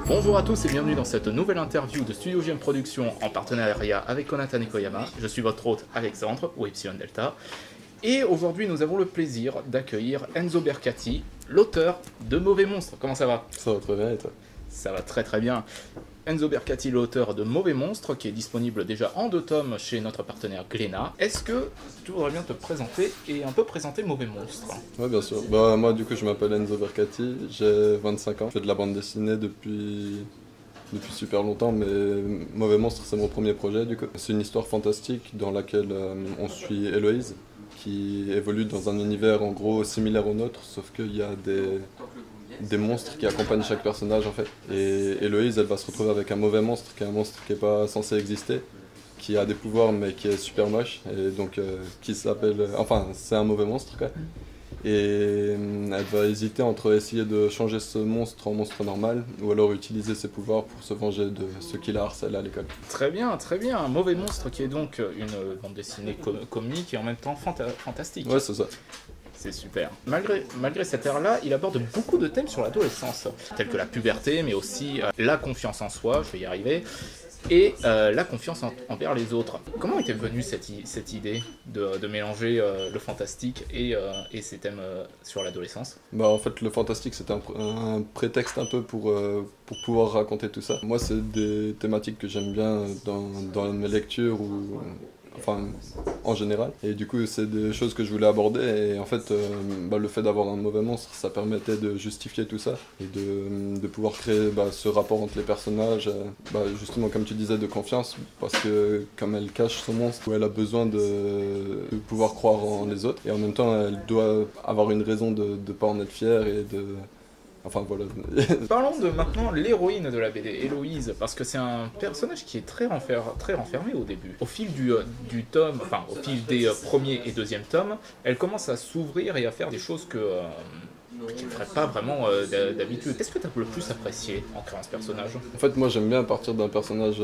Bonjour à tous et bienvenue dans cette nouvelle interview de Studio GM Productions en partenariat avec Konata Nekoyama. Je suis votre hôte Alexandre, ou Epsilon Delta. Et aujourd'hui nous avons le plaisir d'accueillir Enzo Bercati, l'auteur de Mauvais Monstres. Comment ça va? Ça va très bien et toi? Ça va très très bien. Enzo Bercati, l'auteur de Mauvais Monstres, qui est disponible déjà en 2 tomes chez notre partenaire Glénat. Est-ce que tu voudrais bien te présenter et un peu présenter Mauvais Monstres? Ouais, bien sûr. Moi du coup je m'appelle Enzo Bercati, j'ai 25 ans, je fais de la bande dessinée depuis super longtemps, mais Mauvais Monstres c'est mon premier projet du coup. C'est une histoire fantastique dans laquelle on suit Héloïse, qui évolue dans un univers en gros similaire au nôtre, sauf qu'il y a des monstres qui accompagnent chaque personnage en fait. Et Héloïse elle va se retrouver avec un mauvais monstre, qui est un monstre qui n'est pas censé exister, qui a des pouvoirs mais qui est super moche, et donc qui s'appelle... Enfin c'est un mauvais monstre quoi. Et elle va hésiter entre essayer de changer ce monstre en monstre normal, ou alors utiliser ses pouvoirs pour se venger de ceux qui la harcèlent à l'école. Très bien, très bien. Un Mauvais Monstre qui est donc une bande dessinée comique et en même temps fantastique. Ouais c'est ça. C'est super. Malgré cette ère-là, il aborde beaucoup de thèmes sur l'adolescence, tels que la puberté, mais aussi la confiance en soi, je vais y arriver, et la confiance envers les autres. Comment était venue cette idée de mélanger le fantastique et ces thèmes sur l'adolescence? En fait le fantastique c'était un prétexte un peu pour pouvoir raconter tout ça. Moi c'est des thématiques que j'aime bien dans mes lectures ou... Enfin, en général. Et du coup, c'est des choses que je voulais aborder. Et en fait, le fait d'avoir un mauvais monstre, ça permettait de justifier tout ça. Et de pouvoir créer ce rapport entre les personnages. Justement, comme tu disais, de confiance. Parce que comme elle cache son monstre, elle a besoin de pouvoir croire en les autres. Et en même temps, elle doit avoir une raison de ne pas en être fière et de... Enfin voilà. Parlons de maintenant l'héroïne de la BD, Héloïse, parce que c'est un personnage qui est très renfermé au début. Au fil du tome, enfin au fil des premiers et deuxième tomes, elle commence à s'ouvrir et à faire des choses qu'elle ne ferait pas vraiment d'habitude. Qu'est-ce que tu as le plus apprécié en créant ce personnage? En fait, moi j'aime bien partir d'un personnage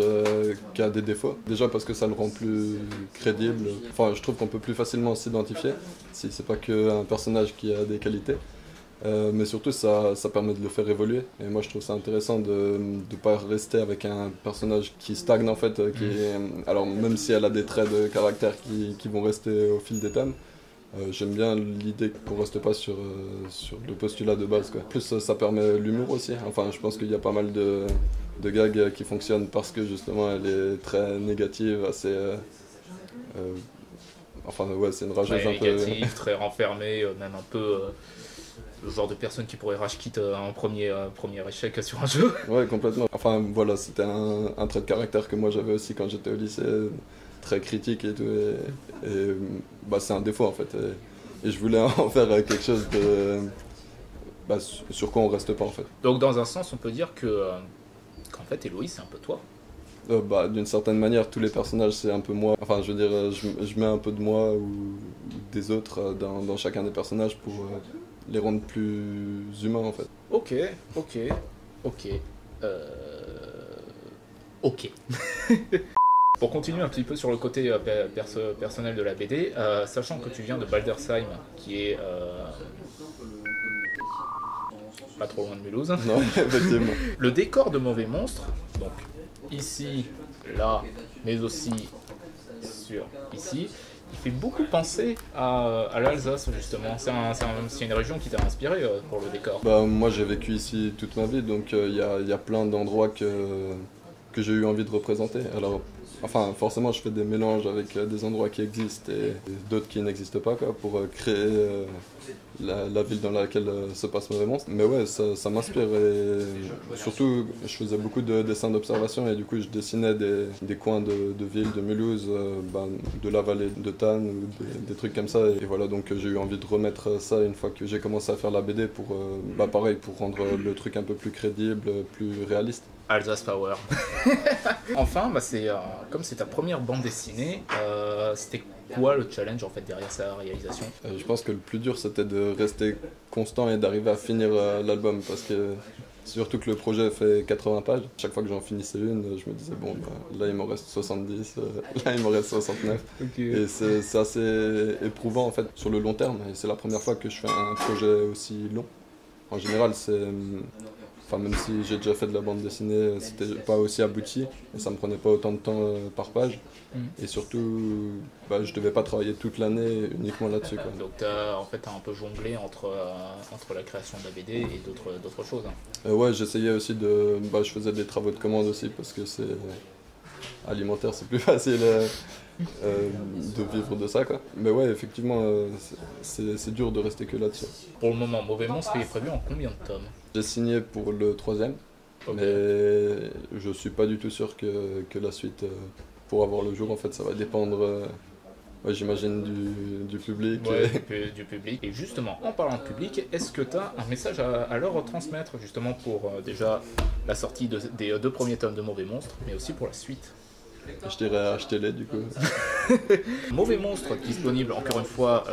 qui a des défauts. Déjà parce que ça le rend plus crédible. Enfin, je trouve qu'on peut plus facilement s'identifier si c'est pas qu'un personnage qui a des qualités. Mais surtout ça permet de le faire évoluer, et moi je trouve ça intéressant de ne pas rester avec un personnage qui stagne en fait, alors même si elle a des traits de caractère qui vont rester au fil des thèmes, j'aime bien l'idée qu'on reste pas sur le postulat de base quoi. Plus ça permet l'humour aussi, enfin je pense qu'il y a pas mal de gags qui fonctionnent parce que justement elle est très négative, assez... enfin ouais c'est une rageuse un peu... Négative, très renfermée, même un peu... le genre de personne qui pourrait rage quit en premier échec sur un jeu. Ouais, complètement. Enfin voilà, c'était un trait de caractère que moi j'avais aussi quand j'étais au lycée, très critique et tout, et c'est un défaut en fait. Et je voulais en faire quelque chose de... sur quoi on reste pas en fait. Donc dans un sens, on peut dire qu'en fait Héloïse c'est un peu toi. D'une certaine manière, tous les personnages c'est un peu moi. Enfin je veux dire, je mets un peu de moi ou des autres dans chacun des personnages pour... les rendre plus humains en fait. Ok. Pour continuer un petit peu sur le côté personnel de la BD, sachant que tu viens de Baldersheim, qui est pas trop loin de Mulhouse. Non, effectivement. Le décor de Mauvais Monstres, donc ici, là, mais aussi sur ici, il fait beaucoup penser à l'Alsace justement. C'est une région qui t'a inspiré pour le décor. Moi j'ai vécu ici toute ma vie, donc il y a plein d'endroits que j'ai eu envie de représenter. Alors, enfin forcément je fais des mélanges avec des endroits qui existent et d'autres qui n'existent pas quoi, pour créer la ville dans laquelle se passe Mauvais Monstres. Mais ouais, ça m'inspire, et surtout je faisais beaucoup de dessins d'observation, et du coup je dessinais des coins de villes de Mulhouse, de la vallée de Tann, ou des trucs comme ça, et voilà, donc j'ai eu envie de remettre ça une fois que j'ai commencé à faire la BD pour, pareil, pour rendre le truc un peu plus crédible, plus réaliste. Alsace Power. Enfin, comme c'est ta première bande dessinée, c'était quoi le challenge en fait derrière sa réalisation? Je pense que le plus dur c'était de rester constant et d'arriver à finir l'album, parce que surtout que le projet fait 80 pages. Chaque fois que j'en finissais une, je me disais bon là il m'en reste 70, là il m'en reste 69. Okay. Et c'est assez éprouvant en fait sur le long terme, et c'est la première fois que je fais un projet aussi long. En général Enfin, même si j'ai déjà fait de la bande dessinée, c'était pas aussi abouti et ça me prenait pas autant de temps par page. Et surtout, bah, je devais pas travailler toute l'année uniquement là-dessus, quoi. Donc en fait, tu as un peu jonglé entre la création de la BD et d'autres choses. Ouais, j'essayais aussi de... Bah, je faisais des travaux de commande aussi parce que c'est alimentaire, c'est plus facile de vivre de ça, quoi. Mais ouais, effectivement, c'est dur de rester que là-dessus. Pour le moment, Mauvais Monstre est prévu en combien de tomes? J'ai signé pour le 3e, Ok. mais je suis pas du tout sûr que la suite pourra voir le jour. En fait, ça va dépendre, ouais, j'imagine, du public. Ouais, du public. Et justement, en parlant de public, est-ce que tu as un message à leur retransmettre justement pour déjà la sortie des 2 premiers tomes de Mauvais Monstre, mais aussi pour la suite? Je dirais achetez-les du coup. Mauvais Monstre, disponible encore une fois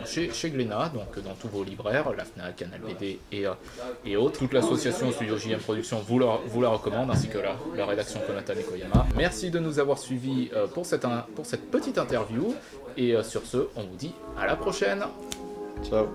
chez Glénat, donc dans tous vos libraires, la FNAC, Canal BD et autres. Toute l'association Studio JM Productions vous la recommande, ainsi que la rédaction Konata Mikoyama. Merci de nous avoir suivis pour cette petite interview, et sur ce, on vous dit à la prochaine. Ciao.